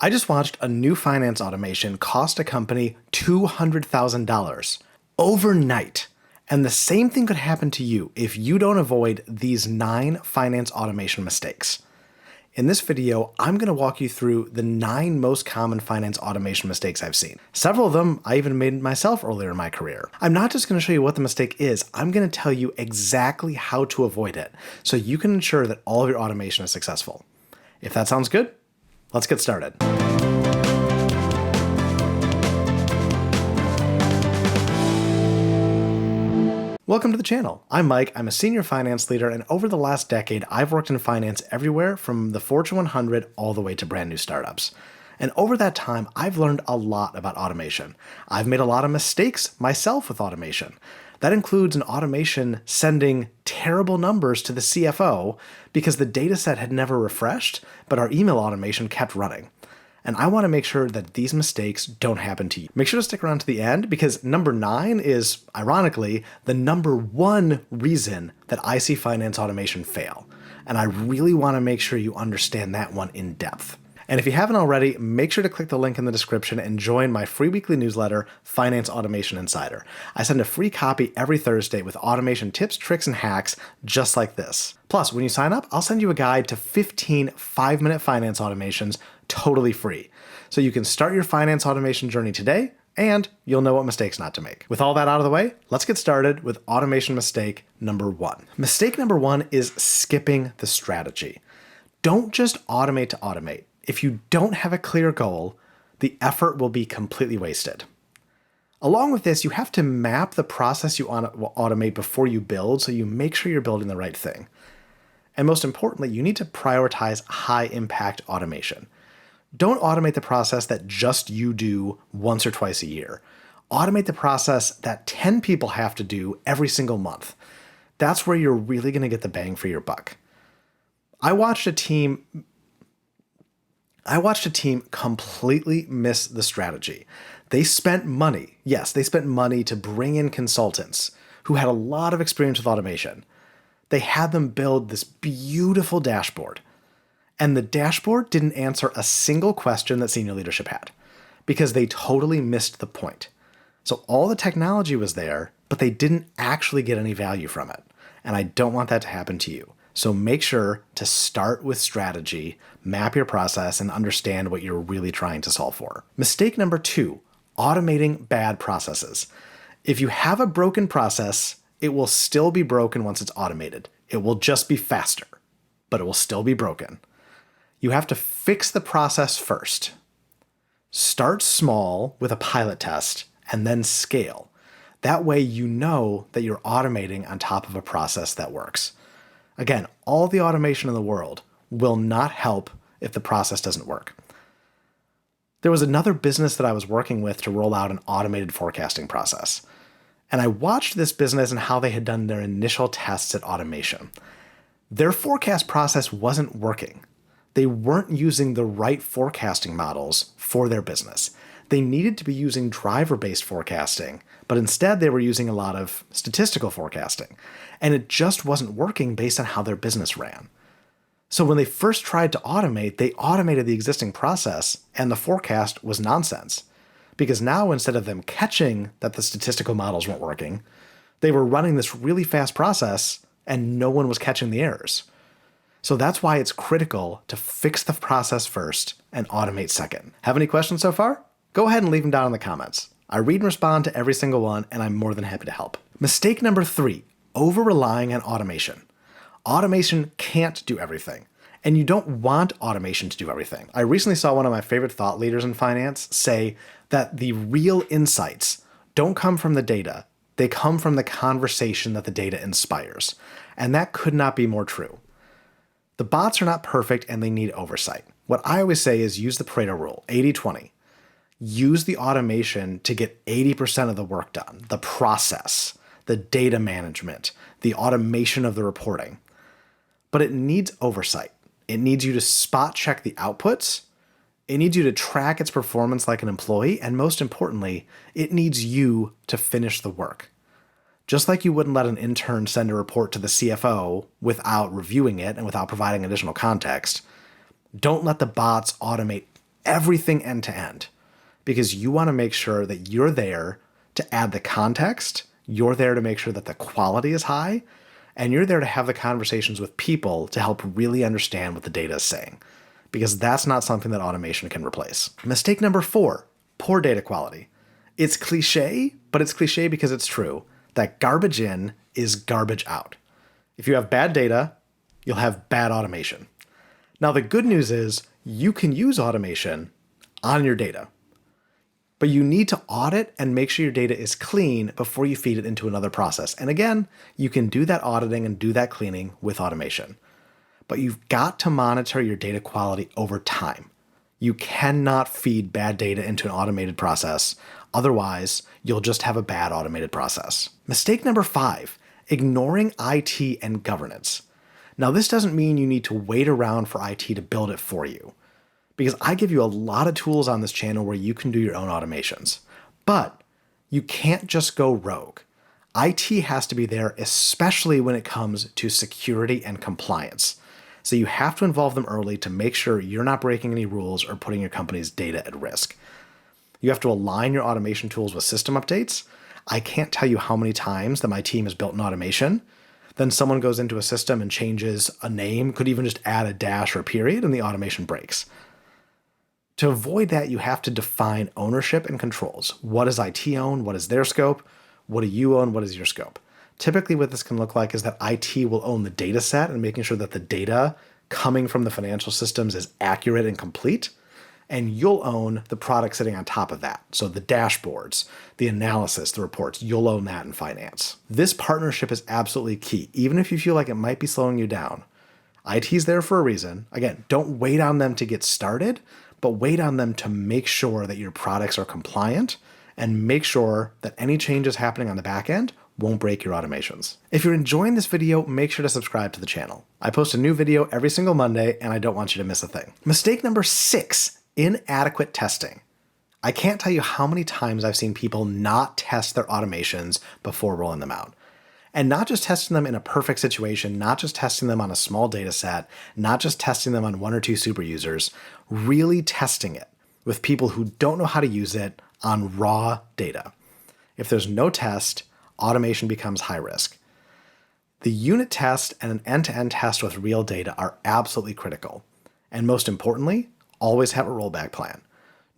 I just watched a new finance automation cost a company $200,000 overnight. And the same thing could happen to you if you don't avoid these 9 finance automation mistakes. In this video, I'm going to walk you through the 9 most common finance automation mistakes I've seen. Several of them I even made myself earlier in my career. I'm not just going to show you what the mistake is, I'm going to tell you exactly how to avoid it so you can ensure that all of your automation is successful. If that sounds good, let's get started. Welcome to the channel. I'm Mike, I'm a senior finance leader, and over the last decade, I've worked in finance everywhere from the Fortune 100 all the way to brand new startups. And over that time, I've learned a lot about automation. I've made a lot of mistakes myself with automation. That includes an automation sending terrible numbers to the CFO because the data set had never refreshed, but our email automation kept running. And I want to make sure that these mistakes don't happen to you. Make sure to stick around to the end because number 9 is, ironically, the number 1 reason that I see finance automation fail. And I really want to make sure you understand that one in depth. And if you haven't already, make sure to click the link in the description and join my free weekly newsletter, Finance Automation Insider. I send a free copy every Thursday with automation tips, tricks, and hacks just like this. Plus, when you sign up, I'll send you a guide to 15 5-minute finance automations totally free. So you can start your finance automation journey today, and you'll know what mistakes not to make. With all that out of the way, let's get started with automation mistake number 1. Mistake number 1 is skipping the strategy. Don't just automate to automate. If you don't have a clear goal, the effort will be completely wasted. Along with this, you have to map the process you automate before you build so you make sure you're building the right thing. And most importantly, you need to prioritize high impact automation. Don't automate the process that just you do once or twice a year. Automate the process that 10 people have to do every single month. That's where you're really going to get the bang for your buck. I watched a team completely miss the strategy. They spent money. Yes, they spent money to bring in consultants who had a lot of experience with automation. They had them build this beautiful dashboard. And the dashboard didn't answer a single question that senior leadership had because they totally missed the point. So all the technology was there, but they didn't actually get any value from it. And I don't want that to happen to you. So make sure to start with strategy, map your process, and understand what you're really trying to solve for. Mistake number 2, automating bad processes. If you have a broken process, it will still be broken once it's automated. It will just be faster, but it will still be broken. You have to fix the process first. Start small with a pilot test and then scale. That way you know that you're automating on top of a process that works. Again, all the automation in the world will not help if the process doesn't work. There was another business that I was working with to roll out an automated forecasting process. And I watched this business and how they had done their initial tests at automation. Their forecast process wasn't working. They weren't using the right forecasting models for their business. They needed to be using driver-based forecasting, but instead they were using a lot of statistical forecasting. And it just wasn't working based on how their business ran. So when they first tried to automate, they automated the existing process and the forecast was nonsense. Because now instead of them catching that the statistical models weren't working, they were running this really fast process and no one was catching the errors. So that's why it's critical to fix the process first and automate second. Have any questions so far? Go ahead and leave them down in the comments. I read and respond to every single one, and I'm more than happy to help. Mistake number 3, over-relying on automation. Automation can't do everything, and you don't want automation to do everything. I recently saw one of my favorite thought leaders in finance say that the real insights don't come from the data, they come from the conversation that the data inspires. And that could not be more true. The bots are not perfect and they need oversight. What I always say is use the Pareto rule, 80-20. Use the automation to get 80% of the work done, the process, the data management, the automation of the reporting. But it needs oversight. It needs you to spot check the outputs. It needs you to track its performance like an employee. And most importantly, it needs you to finish the work. Just like you wouldn't let an intern send a report to the CFO without reviewing it and without providing additional context, don't let the bots automate everything end to end, because you want to make sure that you're there to add the context, you're there to make sure that the quality is high, and you're there to have the conversations with people to help really understand what the data is saying, because that's not something that automation can replace. Mistake number 4, poor data quality. It's cliche, but it's cliche because it's true, that garbage in is garbage out. If you have bad data, you'll have bad automation. Now, the good news is you can use automation on your data, but you need to audit and make sure your data is clean before you feed it into another process. And again, you can do that auditing and do that cleaning with automation. But you've got to monitor your data quality over time. You cannot feed bad data into an automated process. Otherwise, you'll just have a bad automated process. Mistake number 5, ignoring IT and governance. Now, this doesn't mean you need to wait around for IT to build it for you, because I give you a lot of tools on this channel where you can do your own automations. But you can't just go rogue. IT has to be there, especially when it comes to security and compliance. So you have to involve them early to make sure you're not breaking any rules or putting your company's data at risk. You have to align your automation tools with system updates. I can't tell you how many times that my team has built an automation. Then someone goes into a system and changes a name, could even just add a dash or a period, and the automation breaks. To avoid that, you have to define ownership and controls. What does IT own? What is their scope? What do you own? What is your scope? Typically, what this can look like is that IT will own the data set and making sure that the data coming from the financial systems is accurate and complete. And you'll own the product sitting on top of that. So the dashboards, the analysis, the reports, you'll own that in finance. This partnership is absolutely key, even if you feel like it might be slowing you down. IT's there for a reason. Again, don't wait on them to get started, but wait on them to make sure that your products are compliant and make sure that any changes happening on the back end won't break your automations. If you're enjoying this video, make sure to subscribe to the channel. I post a new video every single Monday, and I don't want you to miss a thing. Mistake number 6, inadequate testing. I can't tell you how many times I've seen people not test their automations before rolling them out. And not just testing them in a perfect situation, not just testing them on a small data set, not just testing them on 1 or 2 super users, really testing it with people who don't know how to use it on raw data. If there's no test, automation becomes high risk. The unit test and an end-to-end test with real data are absolutely critical. And most importantly, always have a rollback plan.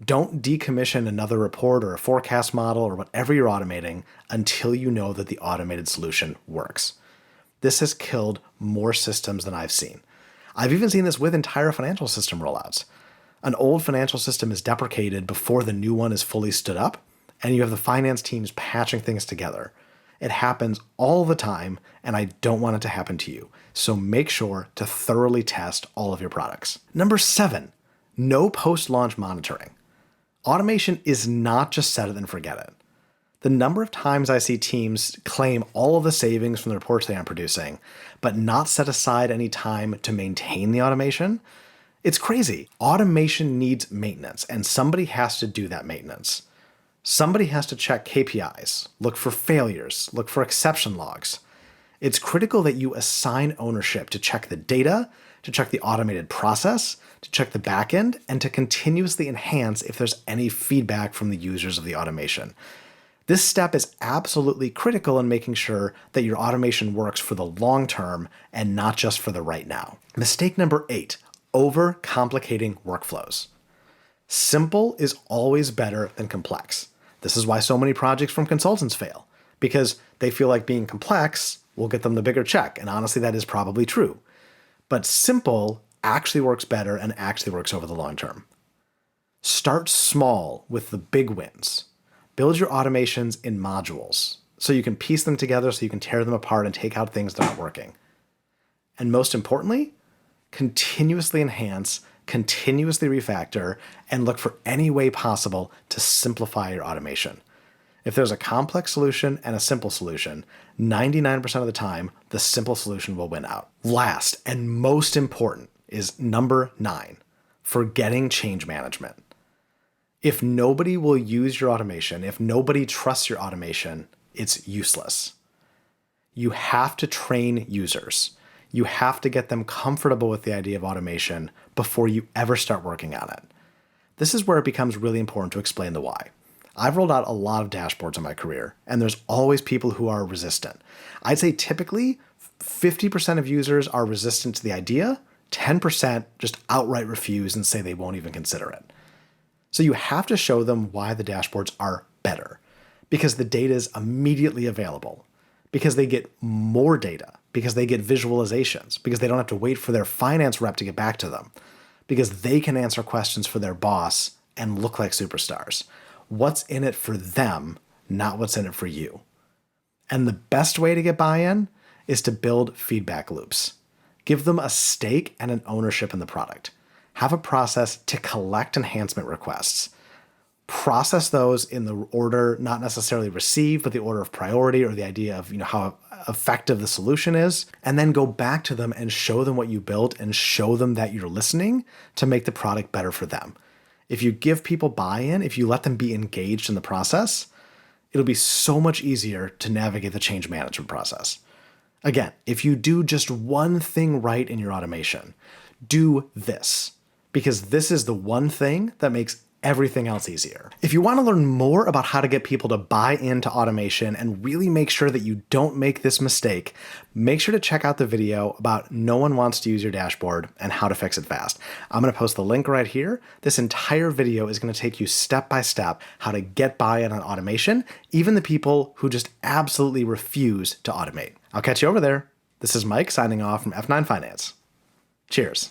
Don't decommission another report or a forecast model or whatever you're automating until you know that the automated solution works. This has killed more systems than I've seen. I've even seen this with entire financial system rollouts. An old financial system is deprecated before the new one is fully stood up, and you have the finance teams patching things together. It happens all the time, and I don't want it to happen to you. So make sure to thoroughly test all of your products. Number 7, no post-launch monitoring. Automation is not just set it and forget it. The number of times I see teams claim all of the savings from the reports they are producing, but not set aside any time to maintain the automation, it's crazy. Automation needs maintenance, and somebody has to do that maintenance. Somebody has to check KPIs, look for failures, look for exception logs. It's critical that you assign ownership to check the data, to check the automated process, to check the backend, and to continuously enhance if there's any feedback from the users of the automation. This step is absolutely critical in making sure that your automation works for the long term and not just for the right now. Mistake number 8, overcomplicating workflows. Simple is always better than complex. This is why so many projects from consultants fail, because they feel like being complex will get them the bigger check, and honestly that is probably true. But simple actually works better and actually works over the long term. Start small with the big wins. Build your automations in modules so you can piece them together, so you can tear them apart and take out things that aren't working. And most importantly, continuously enhance, continuously refactor, and look for any way possible to simplify your automation. If there's a complex solution and a simple solution, 99% of the time, the simple solution will win out. Last and most important is number 9, forgetting change management. If nobody will use your automation, if nobody trusts your automation, it's useless. You have to train users. You have to get them comfortable with the idea of automation before you ever start working on it. This is where it becomes really important to explain the why. I've rolled out a lot of dashboards in my career, and there's always people who are resistant. I'd say typically 50% of users are resistant to the idea, 10% just outright refuse and say they won't even consider it. So you have to show them why the dashboards are better, because the data is immediately available, because they get more data, because they get visualizations, because they don't have to wait for their finance rep to get back to them, because they can answer questions for their boss and look like superstars. What's in it for them, not what's in it for you. And the best way to get buy-in is to build feedback loops. Give them a stake and an ownership in the product. Have a process to collect enhancement requests. Process those in the order, not necessarily received, but the order of priority or the idea of how effective the solution is, and then go back to them and show them what you built and show them that you're listening to make the product better for them. If you give people buy-in, if you let them be engaged in the process, it'll be so much easier to navigate the change management process. Again, if you do just one thing right in your automation, do this, because this is the one thing that makes everything else easier. If you want to learn more about how to get people to buy into automation and really make sure that you don't make this mistake, make sure to check out the video about no one wants to use your dashboard and how to fix it fast. I'm going to post the link right here. This entire video is going to take you step by step how to get buy-in on automation, even the people who just absolutely refuse to automate. I'll catch you over there. This is Mike signing off from F9 Finance. Cheers.